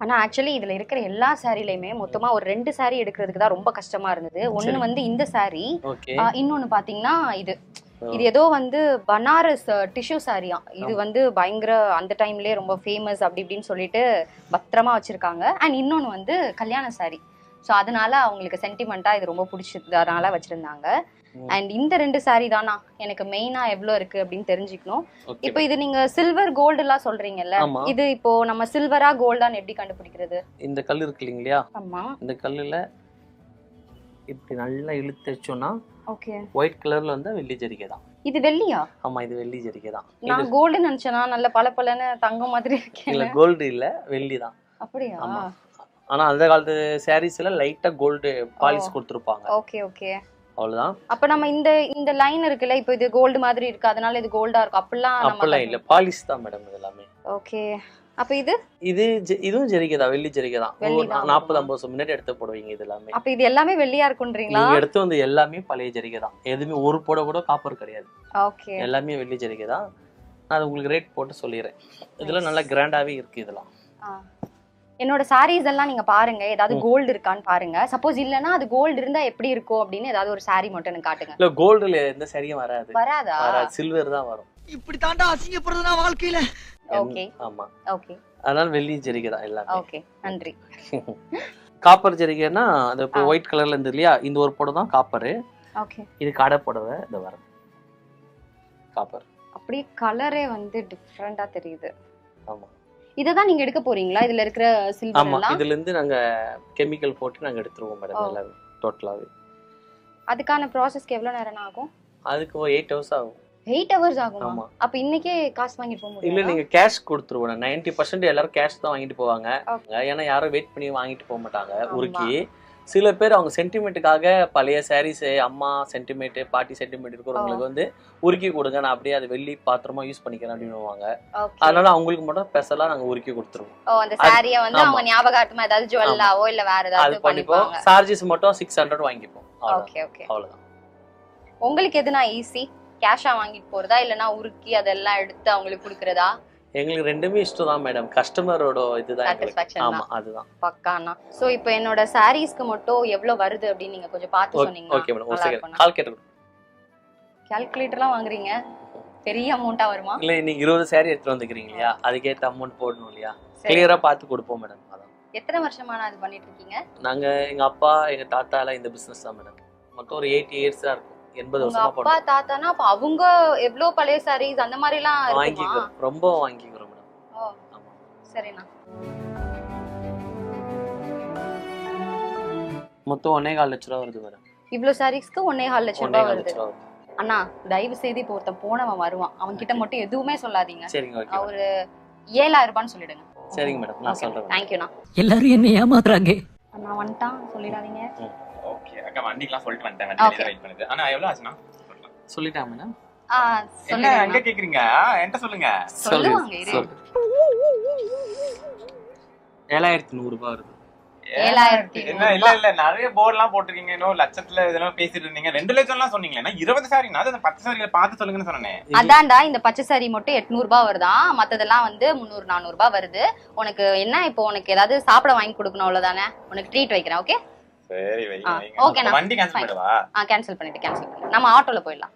ஆனா ஆக்சுவலி இதுல இருக்கிற எல்லா சாரிலையுமே மொத்தமா ஒரு 2 சாரி எடுக்கிறதுக்கு தான் ரொம்ப கஷ்டமா இருந்தது. ஒண்ணு வந்து இந்த சாரி, இன்னொன்னு பாத்தீங்கன்னா இது ஏதோ வந்து பனாரஸ் டிஷ்யூ சாரியா. இது வந்து பயங்கர அந்த டைம்லயே ரொம்ப ஃபேமஸ் அப்படி இப்படின்னு சொல்லிட்டு பத்திரமா வச்சிருக்காங்க. அண்ட் இன்னொன்னு வந்து கல்யாண சாரி. ஸோ அதனால அவங்களுக்கு சென்டிமெண்டா இது ரொம்ப பிடிச்சதுனால வச்சிருந்தாங்க. அண்ட் இந்த 2 சாரி தானா எனக்கு மெயினா எவ்வளவு இருக்கு அப்படின்னு தெரிஞ்சுக்கணும். இப்போ இது நீங்க சில்வர் கோல்டு எல்லாம் சொல்றீங்கல்ல, இது இப்போ நம்ம சில்வரா கோல்டான்னு எப்படி கண்டுபிடிக்கிறது? இந்த கல் இருக்கு இல்லைங்களா? ஆமா. இந்த கல்லுல இப்படி நல்லா இழுத்து வச்சோம்னா ஓகே, ஒயிட் கலர்ல வந்து வெள்ளி ஜரிகை தான். இது வெள்ளியா? ஆமா, இது வெள்ளி ஜரிகை தான். நான் கோல்டு நினைச்சேனா, நல்ல பளபளன்னு தங்கம் மாதிரி இருக்கு. இல்ல, கோல்டு இல்ல, வெள்ளி தான். அப்படியா? ஆனா அந்த காலத்து சாரீஸ்ல லைட்டா கோல்டு பாலிஷ் கொடுத்திருப்பாங்க. ஓகே ஓகே, அவ்வளவுதான். அப்ப நம்ம இந்த லைன் இருக்குல்ல, இப்போ இது கோல்டு மாதிரி இருக்கு அதனால இது கோல்டா இருக்கும் அப்படிலாம் இல்ல, பாலிஷ் தான் மேடம் இது எல்லாமே. ஓகே, அப்ப இதுவும் ஜரிகை தான், வெள்ளி ஜரிகை தான். 40-50 வருஷம் முன்னாடி எடுத்து போடுவீங்க இது எல்லாமே. அப்ப இது எல்லாமே வெள்ளியா இருக்குன்றீங்களா? நீங்க எடுத்து வந்து எல்லாமே பழைய ஜரிகை தான். எதுவுமே ஒரு போட கூட காப்பர் கிடையாது. ஓகே, எல்லாமே வெள்ளி ஜரிகை தான். நான் உங்களுக்கு ரேட் போட்டு சொல்லிடுறேன். இதெல்லாம் நல்லா கிராண்டாவே இருக்கு இதெல்லாம். என்னோட சாரீஸ் எல்லாம் நீங்க பாருங்க, ஏதாவது கோல்டு இருக்கான்னு பாருங்க. சப்போஸ் இல்லனா அது கோல்டு இருந்தா எப்படி இருக்கும் அப்படின்னு ஏதாவது ஒரு சாரி மட்டும் எனக்கு காட்டுங்க. இல்ல, கோல்டுல எந்த சாரியும் வராது. வராதா? சில்வர் தான் வரும். இப்படி தாண்டா அசிங்கப்படுறதுனா வாழ்க்கையில. ஓகே, ஆமா. ஓகே, அதனால வெள்ளி ஜரிகை தான் எல்லாமே. ஓகே, நன்றி. காப்பர் ஜரிகைன்னா அது இப்போ ஒயிட் கலர்ல இருந்து இல்லையா, இந்த ஒரு புடவை தான் காப்பர். ஓகே, இது கடை புடவை. இந்த வர காப்பர் அப்படியே கலரே வந்து டிஃபரெண்டா தெரியுது. ஆமா, இததான் நீங்க எடுக்க போறீங்களா? இதுல இருக்கிற சில்வர் ஆமா, எல்லாம் இதுல இருந்து நாங்க கெமிக்கல் போட்டு நாங்க எடுத்துருவோம் மேடம் எல்லாமே டோட்டலாவே. அதுக்கான ப்ராசஸ்க்கு எவ்வளவு நேரம் ஆகும்? அதுக்கு 8 hours ஆகும். 8 hours ஆகுமா? அப்ப இன்னைக்கே காசு வாங்கிட்டு போக முடியாது? இல்ல, நீங்க கேஷ் கொடுத்துருவோம். 90% எல்லாரும் கேஷ் தான் வாங்கிட்டு போவாங்க. ஏன்னா யாரும் வெயிட் பண்ணி வாங்கிட்டு போக மாட்டாங்க உருக்கி. சில பேர் அவங்க சென்டிமெண்ட்டுக்காக பழைய சாரீஸ், அம்மா சென்டிமெண்ட், பாட்டி சென்டிமெண்ட் இருக்கிறவங்களுக்கு வந்து உருக்கி கொடுங்க, நான் அப்படியே அது வெள்ளி பாத்திரமா யூஸ் பண்ணிக்கிறேன் அப்படின்னு. அதனால அவங்களுக்கு மட்டும் ஸ்பெஷலா நாங்க உருக்கி கொடுத்துருவோம். அந்த சாரியை வந்து அவங்க ஞாபகார்த்தமா ஏதாவது ஜுவல்லாவோ இல்ல வேற ஏதாவது பண்ணிப்போம். சார்ஜஸ் மட்டும் 600 வாங்கிப்போம். ஓகே ஓகே, அவ்வளவுதான். உங்களுக்கு எதுனா ஈஸி, கேஷா வாங்கிட்டு போறதா இல்லனா உருக்கி அதெல்லாம் எடுத்து அவங்களுக்கு கொடுக்கறதா? எங்களுக்கு ரெண்டுமே இஷ்டம் தான் மேடம். கஸ்டமரோட இதுதான் சாட்டிஸ்ஃபேக்ஷன். ஆமா, அதுதான் பக்கானா. சோ இப்போ என்னோட சாரீஸ்க்கு மட்டும் எவ்வளவு வருது அப்படி நீங்க கொஞ்சம் பார்த்து சொன்னீங்க. ஓகே மேடம், ஒரு செகண்ட் கால்குலேட்டர். கால்குலேட்டர்லாம் வாங்குறீங்க, பெரிய அமௌண்டா வருமா? இல்ல, நீங்க 20 சாரி எடுத்து வந்துக்கிறீங்க இல்லையா, அதுக்கு ஏத்த அமௌண்ட் போடணும் இல்லையா, கிளியரா பார்த்து கொடுப்போம் மேடம். அதான். எத்தனை வருஷமா நான் இது பண்ணிட்டு இருக்கீங்க? நாங்க எங்க அப்பா எங்க தாத்தா எல்லாம் இந்த பிசினஸ் தான் மேடம். மொத்தம் ஒரு 80 years தான் இருக்கும். 80 வருஷமா அப்பா தாத்தானா அப்ப அவங்க எவ்வளவு பழைய சாரீஸ் அந்த மாதிரி எல்லாம் இருக்குமா? ரொம்ப வாங்கிக்கிறோம் மேடம். ஓ, சரிண்ணா. மொத்தம் 1.25 லட்சம் ரூபா வருது மேடம். இவ்வளவு சாரீஸ்க்கு 1.25 லட்சம் ரூபாய் வருது. அண்ணா தயவு செய்து இப்போ ஒருத்தன் போனவன் வருவான், அவன் கிட்ட மட்டும் எதுவுமே சொல்லாதீங்க. சரிங்க, ஓகே. ஒரு 7000 ரூபான்னு சொல்லிடுங்க. சரிங்க மேடம், நான் சொல்றேன். தேங்க்யூண்ணா. எல்லாரும் என்ன ஏமாத்துறாங்க. அண்ணா வந்துட்டான், சொல்லிடாதீங்க. ஓகே அக்கா, வண்டிக்குலாம் சொல்லிட்டு வந்துட்டேன். வண்டியில வெயிட் பண்ணுது. ஆனா எவ்வளவு ஆச்சுனா சொல்லிட்டாங்க மேடம். என்ன எங்க கேக்குறீங்க? என்கிட்ட சொல்லுங்க. சொல்லுவாங்க இரு. 7100 ரூபாய் வருது. 7000. என்ன இல்ல நிறைய போர்ட்லாம் போட்டுருக்கீங்க. இன்னும் லட்சத்துல இதெல்லாம் பேசிட்டு இருந்தீங்க. 2 லட்சம்லாம் சொன்னீங்களா? 20 சாரினா அது 10 சாரியில பார்த்து சொல்லுங்கன்னு சொன்னேன். அதான்டா, இந்த பச்சை சாரி மட்டும் 800 ரூபாய் வருதா, மத்ததெல்லாம் வந்து 300-400 ரூபாய் வருது. உனக்கு என்ன, இப்போ உனக்கு ஏதாவது சாப்பிட வாங்கி கொடுக்கணும் அவ்வளவுதானே? உனக்கு ட்ரீட் வைக்கிறேன். ஓகே சரி, வைங்க. ஓகே, நான் வண்டி கேன்சல் பண்ணிடவா? கேன்சல் பண்ணிட்டு நம்ம ஆட்டோல போயிடலாம்.